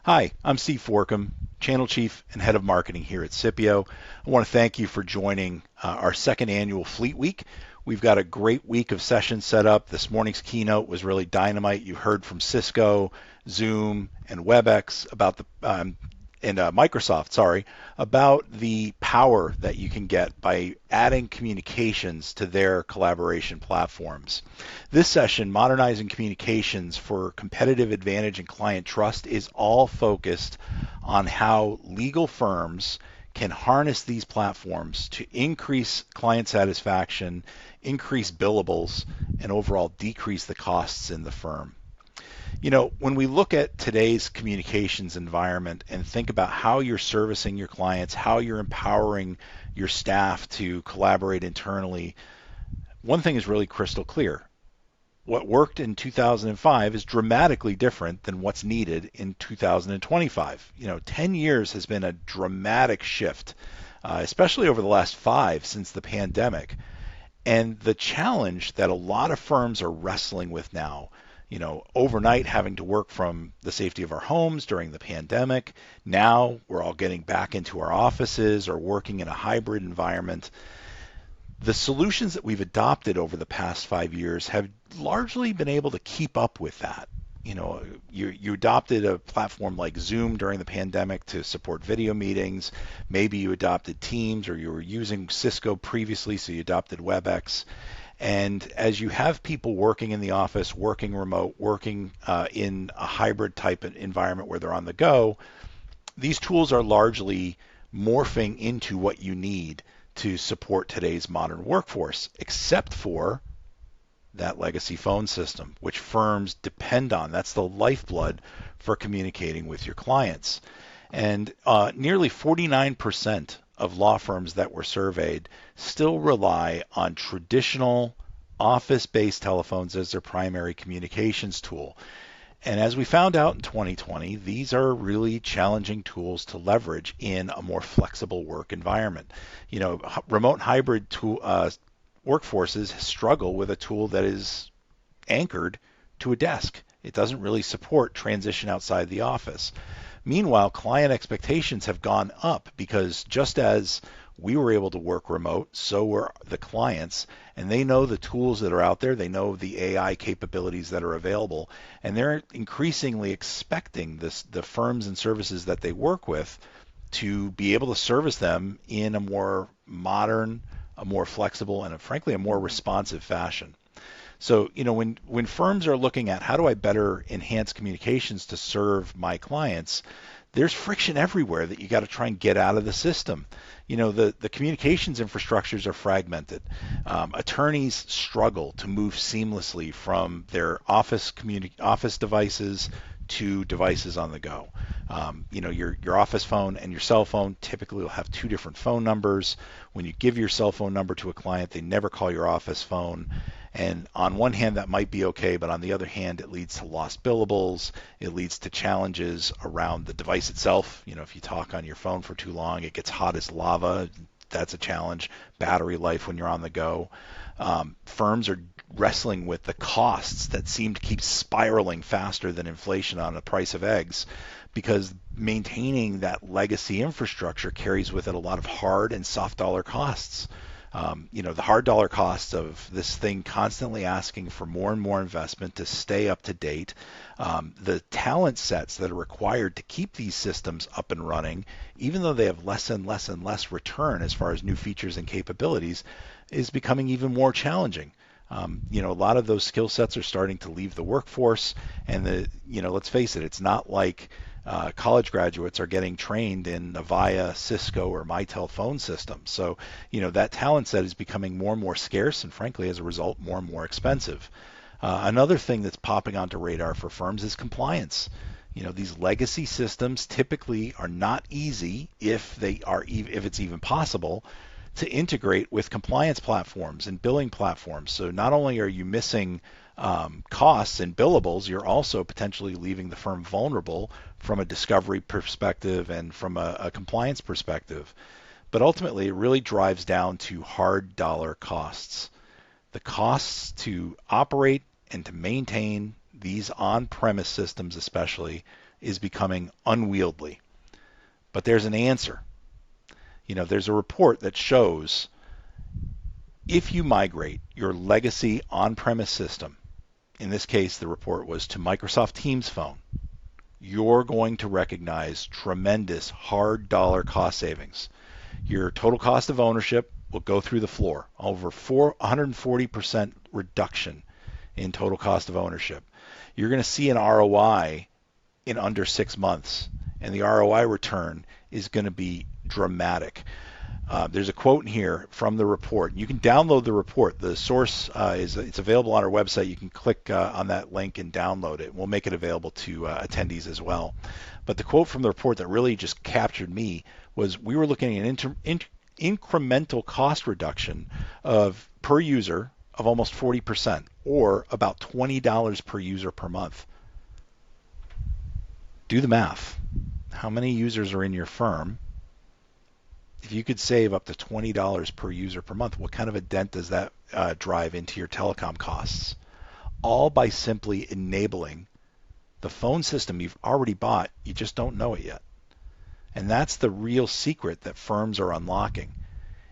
Hi, I'm Steve Forkham, Channel Chief and Head of Marketing here at SIPPIO. I want to thank you for joining our second annual Fleet Week. We've got a great week of sessions set up. This morning's keynote was really dynamite. You heard from Cisco, Zoom, and WebEx about the and Microsoft, sorry, about the power that you can get by adding communications to their collaboration platforms. This session, Modernizing Communications for Competitive Advantage and Client Trust, is all focused on how legal firms can harness these platforms to increase client satisfaction, increase billables, and overall decrease the costs in the firm. When we look at today's communications environment and think about how you're servicing your clients, how you're empowering your staff to collaborate internally, one thing is really crystal clear. What worked in 2005 is dramatically different than what's needed in 2025. 10 years has been a dramatic shift, especially over the last 5 since the pandemic. And the challenge that a lot of firms are wrestling with now, overnight having to work from the safety of our homes during the pandemic. Now we're all getting back into our offices or working in a hybrid environment. The solutions that we've adopted over the past 5 years have largely been able to keep up with that. You adopted a platform like Zoom during the pandemic to support video meetings. Maybe you adopted Teams, or you were using Cisco previously, so you adopted WebEx. And as you have people working in the office, working remote, working in a hybrid type of environment where they're on the go, these tools are largely morphing into what you need to support today's modern workforce, except for that legacy phone system, which firms depend on. That's the lifeblood for communicating with your clients. And nearly 49% of law firms that were surveyed still rely on traditional office-based telephones as their primary communications tool. And as we found out in 2020, these are really challenging tools to leverage in a more flexible work environment. Remote hybrid workforces struggle with a tool that is anchored to a desk. It doesn't really support transition outside the office. Meanwhile, client expectations have gone up because just as we were able to work remote, so were the clients, and they know the tools that are out there, they know the AI capabilities that are available, and they're increasingly expecting the firms and services that they work with to be able to service them in a more modern, a more flexible, and frankly, a more responsive fashion. So, when firms are looking at how do I better enhance communications to serve my clients, there's friction everywhere that you got to try and get out of the system. The communications infrastructures are fragmented. Attorneys struggle to move seamlessly from their office devices to devices on the go. Your office phone and your cell phone typically will have two different phone numbers. When you give your cell phone number to a client, they never call your office phone. And on one hand, that might be okay, but on the other hand, it leads to lost billables. It leads to challenges around the device itself. If you talk on your phone for too long, it gets hot as lava. That's a challenge. Battery life when you're on the go. Firms are wrestling with the costs that seem to keep spiraling faster than inflation on the price of eggs, because maintaining that legacy infrastructure carries with it a lot of hard and soft dollar costs. The hard dollar costs of this thing constantly asking for more and more investment to stay up to date, the talent sets that are required to keep these systems up and running, even though they have less and less and less return as far as new features and capabilities, is becoming even more challenging. A lot of those skill sets are starting to leave the workforce, and let's face it, it's not like college graduates are getting trained in Avaya, Cisco, or Mitel phone systems. So, that talent set is becoming more and more scarce, and frankly, as a result, more and more expensive. Another thing that's popping onto radar for firms is compliance. These legacy systems typically are not easy, if it's even possible, to integrate with compliance platforms and billing platforms. So not only are you missing costs and billables, you're also potentially leaving the firm vulnerable from a discovery perspective and from a compliance perspective. But ultimately, it really drives down to hard dollar costs. The costs to operate and to maintain these on-premise systems especially is becoming unwieldy. But there's an answer. There's a report that shows if you migrate your legacy on-premise system, in this case the report was to Microsoft Teams Phone, you're going to recognize tremendous hard dollar cost savings. Your total cost of ownership will go through the floor, over 140% reduction in total cost of ownership. You're going to see an ROI in under 6 months, and the ROI return is going to be dramatic. There's a quote in here from the report. You can download the report. The source it's available on our website. You can click on that link and download it. We'll make it available to attendees as well. But the quote from the report that really just captured me was we were looking at an incremental cost reduction of per user of almost 40%, or about $20 per user per month. Do the math. How many users are in your firm? If you could save up to $20 per user per month, what kind of a dent does that drive into your telecom costs? All by simply enabling the phone system you've already bought, you just don't know it yet. And that's the real secret that firms are unlocking,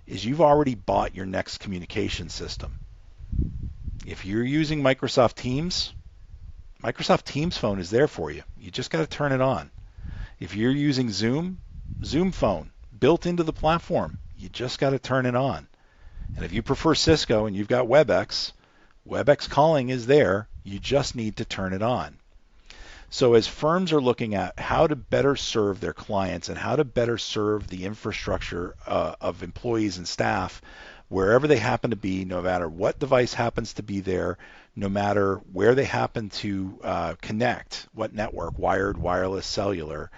is you've already bought your next communication system. If you're using Microsoft Teams Phone is there for you. You just got to turn it on. If you're using Zoom Phone, built into the platform, you just got to turn it on. And if you prefer Cisco and you've got WebEx calling is there, you just need to turn it on. So as firms are looking at how to better serve their clients and how to better serve the infrastructure of employees and staff, wherever they happen to be, no matter what device happens to be there, no matter where they happen to connect, what network, wired, wireless, cellular,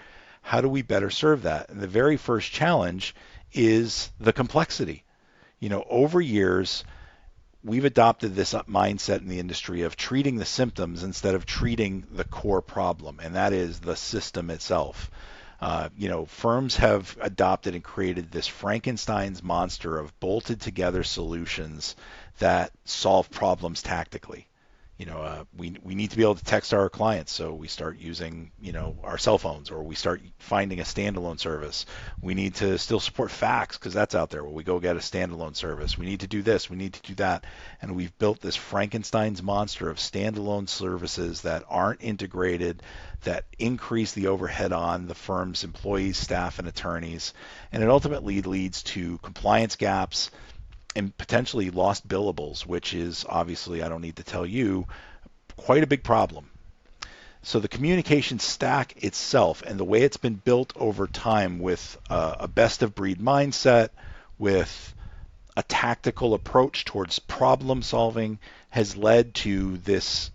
how do we better serve that? And the very first challenge is the complexity. Over years, we've adopted this mindset in the industry of treating the symptoms instead of treating the core problem, and that is the system itself. Firms have adopted and created this Frankenstein's monster of bolted together solutions that solve problems tactically. We need to be able to text our clients, so we start using, our cell phones, or we start finding a standalone service. We need to still support fax because that's out there. Well, we go get a standalone service. We need to do this. We need to do that. And we've built this Frankenstein's monster of standalone services that aren't integrated, that increase the overhead on the firm's employees, staff, and attorneys. And it ultimately leads to compliance gaps and potentially lost billables, which is obviously, I don't need to tell you, quite a big problem. So the communication stack itself and the way it's been built over time with a best of breed mindset, with a tactical approach towards problem solving, has led to this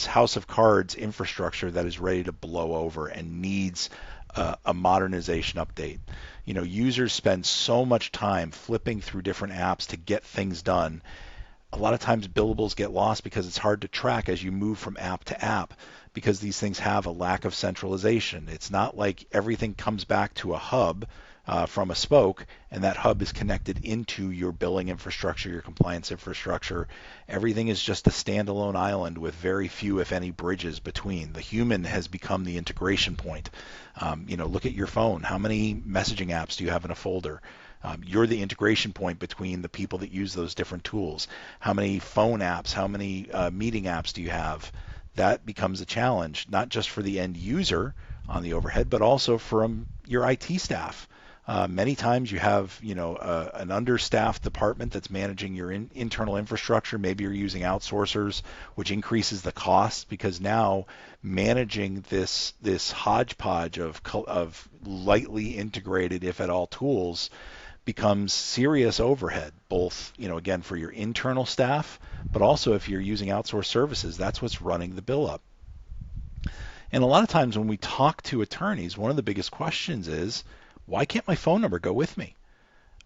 house of cards infrastructure that is ready to blow over and needs a modernization update. Users spend so much time flipping through different apps to get things done. A lot of times billables get lost because it's hard to track as you move from app to app, because these things have a lack of centralization. It's not like everything comes back to a hub from a spoke, and that hub is connected into your billing infrastructure, your compliance infrastructure. Everything is just a standalone island with very few, if any, bridges between. The human has become the integration point. Look at your phone. How many messaging apps do you have in a folder? You're the integration point between the people that use those different tools. How many phone apps, how many meeting apps do you have? That becomes a challenge, not just for the end user on the overhead, but also from your IT staff. Many times you have, an understaffed department that's managing your internal infrastructure. Maybe you're using outsourcers, which increases the cost, because now managing this hodgepodge of lightly integrated, if at all, tools becomes serious overhead, both, again, for your internal staff, but also if you're using outsourced services, that's what's running the bill up. And a lot of times when we talk to attorneys, one of the biggest questions is, why can't my phone number go with me?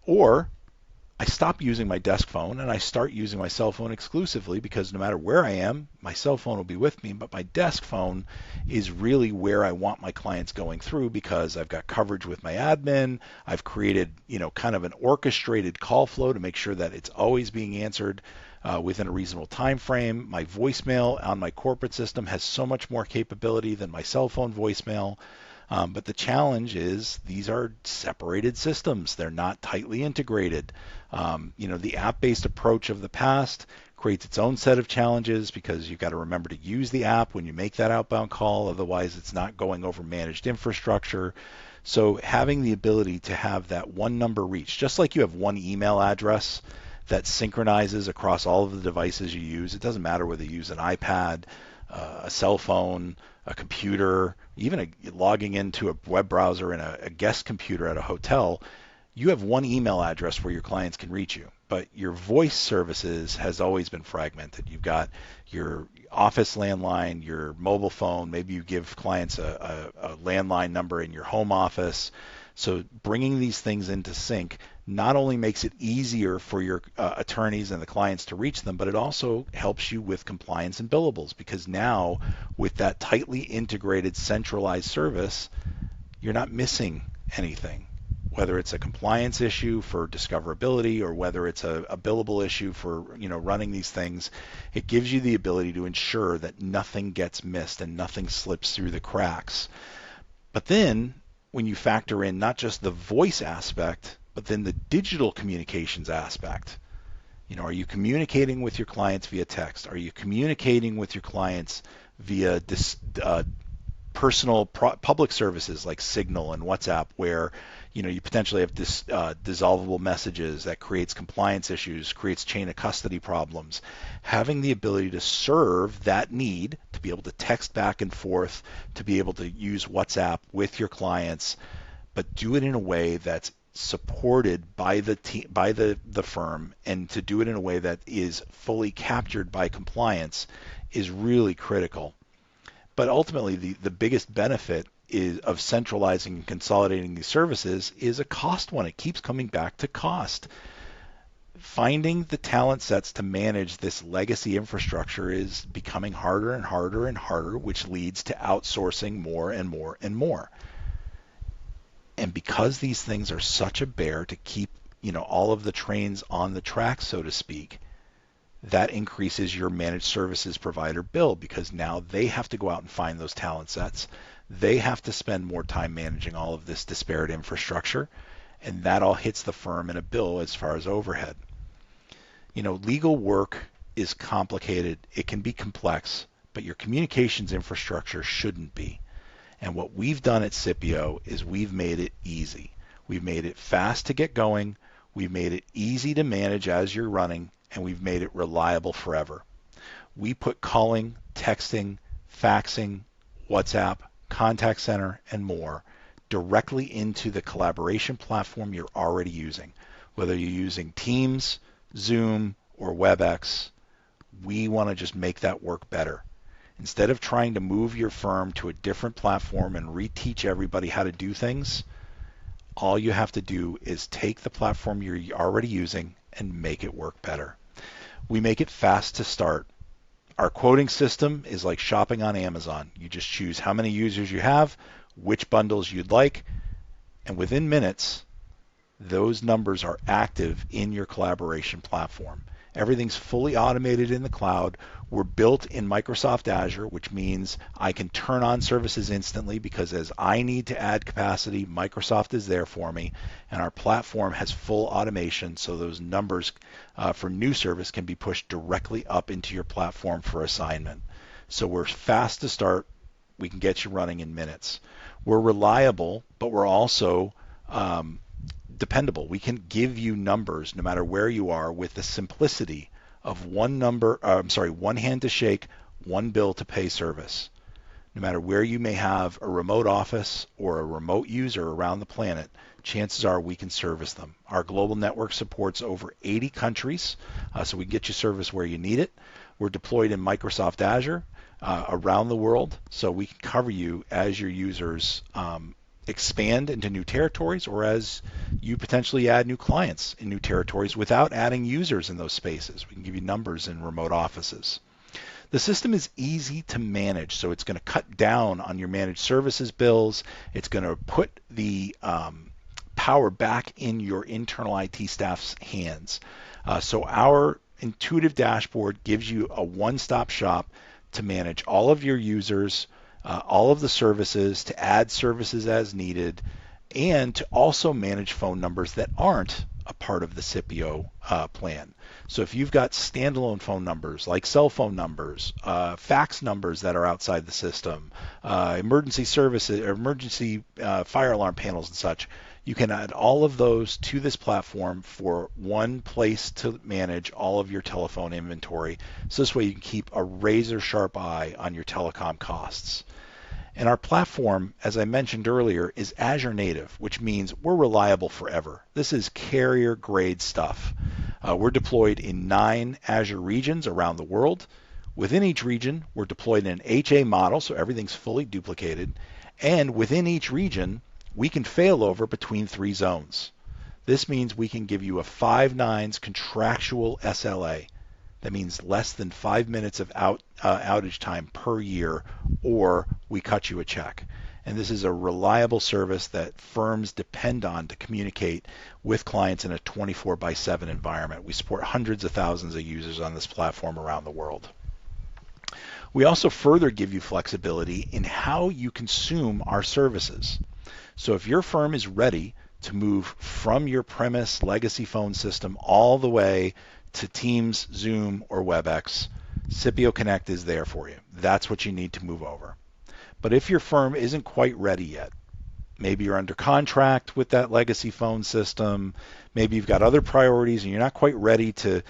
Or I stop using my desk phone and I start using my cell phone exclusively, because no matter where I am, my cell phone will be with me, but my desk phone is really where I want my clients going through, because I've got coverage with my admin. I've created, kind of an orchestrated call flow to make sure that it's always being answered within a reasonable time frame. My voicemail on my corporate system has so much more capability than my cell phone voicemail. But the challenge is these are separated systems. They're not tightly integrated. The app-based approach of the past creates its own set of challenges because you've got to remember to use the app when you make that outbound call. Otherwise, it's not going over managed infrastructure. So having the ability to have that one number reach, just like you have one email address that synchronizes across all of the devices you use. It doesn't matter whether you use an iPad, a cell phone, a computer, even logging into a web browser in a guest computer at a hotel. You have one email address where your clients can reach you, but your voice services has always been fragmented. You've got your office landline, your mobile phone, maybe you give clients a landline number in your home office. So bringing these things into sync not only makes it easier for your attorneys and the clients to reach them, but it also helps you with compliance and billables, because now with that tightly integrated centralized service, you're not missing anything. Whether it's a compliance issue for discoverability or whether it's a billable issue for running these things, it gives you the ability to ensure that nothing gets missed and nothing slips through the cracks. But then when you factor in not just the voice aspect, but then the digital communications aspect, are you communicating with your clients via text? Are you communicating with your clients via personal public services like Signal and WhatsApp, where you potentially have dissolvable messages that creates compliance issues, creates chain of custody problems? Having the ability to serve that need, to be able to text back and forth, to be able to use WhatsApp with your clients, but do it in a way that's supported by the firm, and to do it in a way that is fully captured by compliance, is really critical. But ultimately, the biggest benefit of centralizing and consolidating these services is a cost one. It keeps coming back to cost. Finding the talent sets to manage this legacy infrastructure is becoming harder and harder and harder, which leads to outsourcing more and more and more. And because these things are such a bear to keep, all of the trains on the track, so to speak, that increases your managed services provider bill, because now they have to go out and find those talent sets. They have to spend more time managing all of this disparate infrastructure, and that all hits the firm in a bill as far as overhead. Legal work is complicated. It can be complex, but your communications infrastructure shouldn't be. And what we've done at SIPPIO is we've made it easy. We've made it fast to get going. We've made it easy to manage as you're running, and we've made it reliable forever. We put calling, texting, faxing, WhatsApp, contact center, and more directly into the collaboration platform you're already using. Whether you're using Teams, Zoom, or WebEx, we want to just make that work better. Instead of trying to move your firm to a different platform and reteach everybody how to do things, all you have to do is take the platform you're already using and make it work better. We make it fast to start. Our quoting system is like shopping on Amazon. You just choose how many users you have, which bundles you'd like, and within minutes, those numbers are active in your collaboration platform. Everything's fully automated in the cloud. We're built in Microsoft Azure, which means I can turn on services instantly, because as I need to add capacity, Microsoft is there for me, and our platform has full automation, so those numbers for new service can be pushed directly up into your platform for assignment. So we're fast to start. We can get you running in minutes. We're reliable, but we're also dependable. We can give you numbers no matter where you are, with the simplicity of one hand to shake, one bill to pay service. No matter where you may have a remote office or a remote user around the planet, chances are we can service them. Our global network supports over 80 countries, so we can get you service where you need it. We're deployed in Microsoft Azure around the world, so we can cover you as your users expand into new territories, or as you potentially add new clients in new territories without adding users in those spaces. We can give you numbers in remote offices. The system is easy to manage, so it's going to cut down on your managed services bills. It's going to put the power back in your internal IT staff's hands. So our intuitive dashboard gives you a one-stop shop to manage all of your users, all of the services, to add services as needed, and to also manage phone numbers that aren't a part of the SIPPIO plan. So if you've got standalone phone numbers like cell phone numbers, fax numbers that are outside the system, emergency services, or emergency fire alarm panels and such, you can add all of those to this platform for one place to manage all of your telephone inventory. So this way you can keep a razor sharp eye on your telecom costs. And our platform, as I mentioned earlier, is Azure native, which means we're reliable forever. This is carrier grade stuff. We're deployed in 9 Azure regions around the world. Within each region, we're deployed in an HA model, so everything's fully duplicated. And within each region, we can fail over between 3 zones. This means we can give you a 5 nines contractual SLA. That means less than 5 minutes of outage time per year, or we cut you a check. And this is a reliable service that firms depend on to communicate with clients in a 24/7 environment. We support hundreds of thousands of users on this platform around the world. We also further give you flexibility in how you consume our services. So if your firm is ready to move from your premise legacy phone system all the way to Teams, Zoom, or WebEx, SIPPIO Connect is there for you. That's what you need to move over. But if your firm isn't quite ready yet, maybe you're under contract with that legacy phone system, maybe you've got other priorities and you're not quite ready to,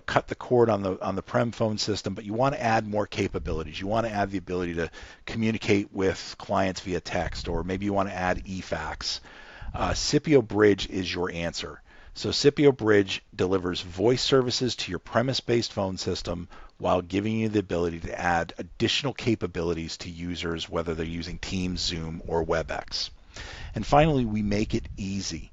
cut the cord on the prem phone system, but you want to add more capabilities. You want to add the ability to communicate with clients via text, or maybe you want to add eFax. SIPPIO Bridge is your answer. So SIPPIO Bridge delivers voice services to your premise-based phone system while giving you the ability to add additional capabilities to users, whether they're using Teams, Zoom, or WebEx. And finally, we make it easy.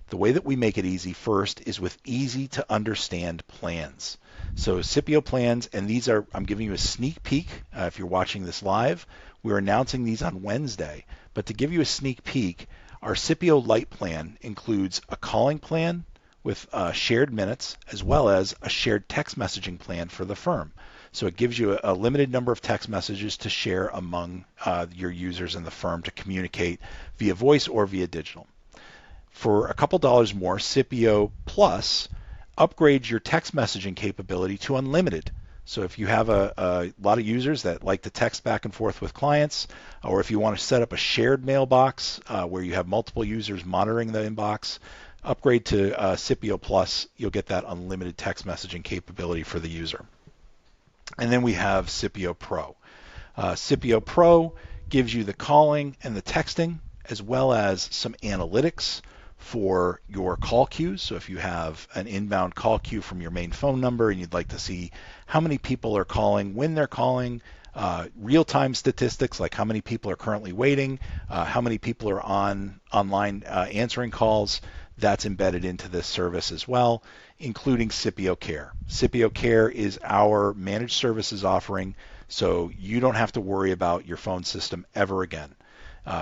The way that we make it easy first is with easy to understand plans. So SIPPIO plans, and these are, I'm giving you a sneak peek if you're watching this live. We're announcing these on Wednesday, but to give you a sneak peek, our SIPPIO Lite plan includes a calling plan with shared minutes, as well as a shared text messaging plan for the firm. So it gives you a limited number of text messages to share among your users in the firm to communicate via voice or via digital. For a couple dollars more, SIPPIO Plus upgrades your text messaging capability to unlimited. So if you have a lot of users that like to text back and forth with clients, or if you want to set up a shared mailbox where you have multiple users monitoring the inbox, upgrade to SIPPIO Plus. You'll get that unlimited text messaging capability for the user. And then we have SIPPIO Pro. SIPPIO Pro gives you the calling and the texting, as well as some analytics for your call queues. So if you have an inbound call queue from your main phone number and you'd like to see how many people are calling, when they're calling, real-time statistics like how many people are currently waiting, how many people are online answering calls, that's embedded into this service as well, including SIPPIO Care. SIPPIO Care is our managed services offering, so you don't have to worry about your phone system ever again.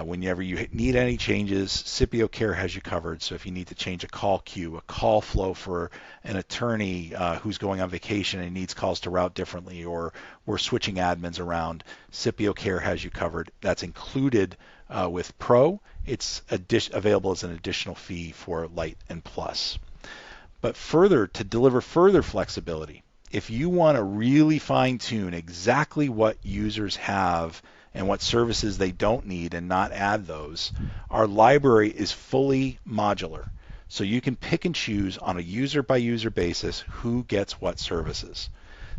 Whenever you need any changes, SIPPIO Care has you covered. So if you need to change a call queue, a call flow for an attorney who's going on vacation and needs calls to route differently, or we're switching admins around, SIPPIO Care has you covered. That's included with Pro. It's available as an additional fee for Lite and Plus. But further, to deliver further flexibility, if you want to really fine-tune exactly what users have and what services they don't need and not add those, our library is fully modular. So you can pick and choose on a user-by-user basis who gets what services.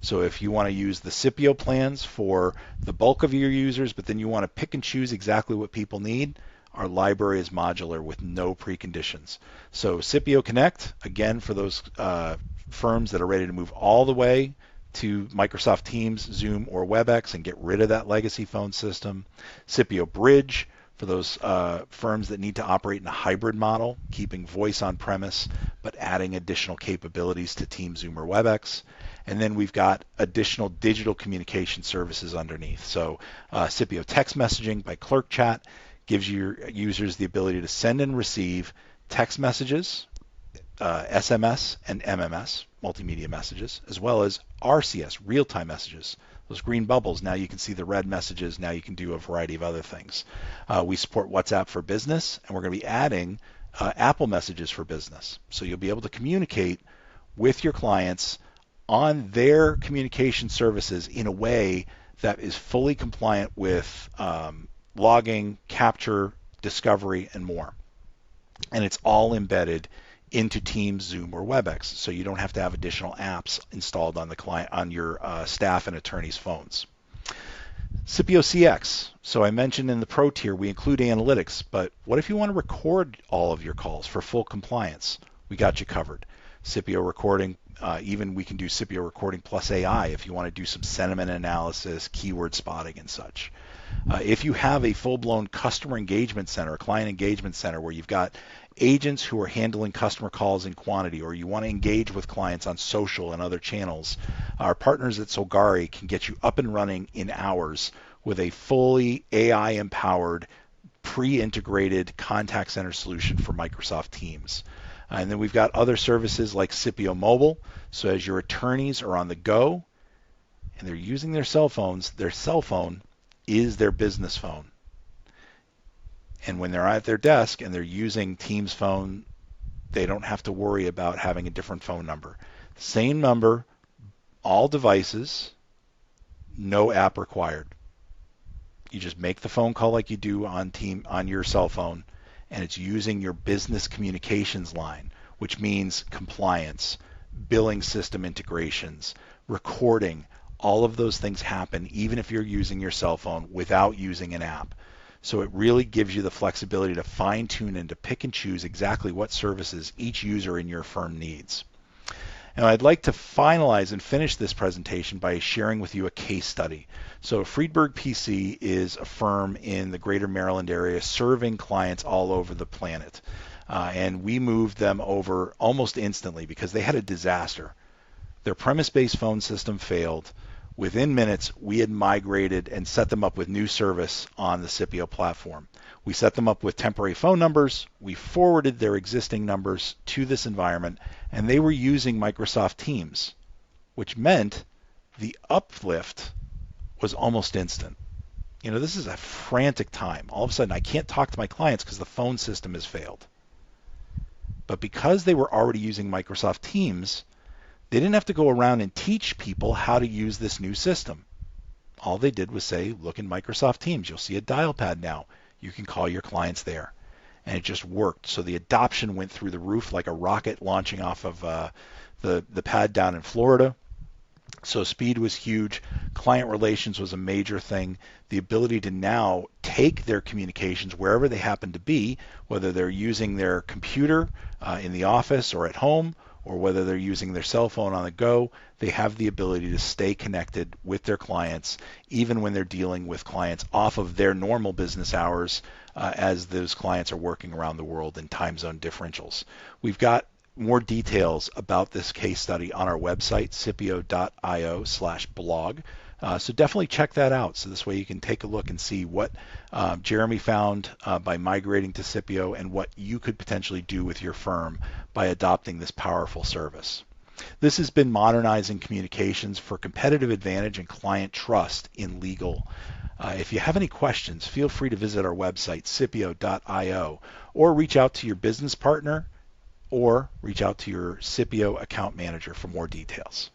So if you want to use the SIPPIO plans for the bulk of your users, but then you want to pick and choose exactly what people need, our library is modular with no preconditions. So SIPPIO Connect, again, for those firms that are ready to move all the way to Microsoft Teams, Zoom, or WebEx and get rid of that legacy phone system. SIPPIO Bridge for those firms that need to operate in a hybrid model, keeping voice on premise, but adding additional capabilities to Teams, Zoom, or WebEx. And then we've got additional digital communication services underneath. So SIPPIO Text Messaging by Clerk Chat gives your users the ability to send and receive text messages SMS and MMS, multimedia messages, as well as RCS, real-time messages. Those green bubbles, now you can see the red messages. Now you can do a variety of other things. We support WhatsApp for business, and we're going to be adding Apple messages for business. So you'll be able to communicate with your clients on their communication services in a way that is fully compliant with logging, capture, discovery, and more. And it's all embedded into Teams, Zoom, or WebEx, so you don't have to have additional apps installed on the client, on your staff and attorneys' phones. SIPPIO CX. So I mentioned in the Pro tier we include analytics, but what if you want to record all of your calls for full compliance? We got you covered. SIPPIO recording, even we can do SIPPIO recording plus AI if you want to do some sentiment analysis, keyword spotting, and such. If you have a full-blown customer engagement center, a client engagement center where you've got agents who are handling customer calls in quantity, or you want to engage with clients on social and other channels, our partners at Solgari can get you up and running in hours with a fully AI-empowered, pre-integrated contact center solution for Microsoft Teams. And then we've got other services like SIPPIO Mobile. So as your attorneys are on the go and they're using their cell phones, their cell phone is their business phone. And when they're at their desk and they're using Teams phone, they don't have to worry about having a different phone number. Same number, all devices, no app required. You just make the phone call like you do on your cell phone, and it's using your business communications line, which means compliance, billing system integrations, recording. All of those things happen even if you're using your cell phone without using an app. So it really gives you the flexibility to fine-tune and to pick and choose exactly what services each user in your firm needs. And I'd like to finalize and finish this presentation by sharing with you a case study. So Friedberg PC is a firm in the greater Maryland area serving clients all over the planet. And we moved them over almost instantly because they had a disaster. Their premise-based phone system failed. Within minutes, we had migrated and set them up with new service on the SIPPIO platform. We set them up with temporary phone numbers. We forwarded their existing numbers to this environment, and they were using Microsoft Teams, which meant the uplift was almost instant. You know, this is a frantic time. All of a sudden, I can't talk to my clients because the phone system has failed. But because they were already using Microsoft Teams, they didn't have to go around and teach people how to use this new system. All they did was say, look in Microsoft Teams. You'll see a dial pad now. You can call your clients there. And it just worked. So the adoption went through the roof like a rocket launching off of the pad down in Florida. So speed was huge. Client relations was a major thing. The ability to now take their communications wherever they happen to be, whether they're using their computer in the office or at home, or whether they're using their cell phone on the go, they have the ability to stay connected with their clients, even when they're dealing with clients off of their normal business hours, as those clients are working around the world in time zone differentials. We've got more details about this case study on our website, sippio.io/blog. So definitely check that out. So this way you can take a look and see what Jeremy found by migrating to SIPPIO and what you could potentially do with your firm by adopting this powerful service. This has been Modernizing Communications for competitive advantage and client trust in legal. If you have any questions, feel free to visit our website, sippio.io, or reach out to your business partner or reach out to your SIPPIO account manager for more details.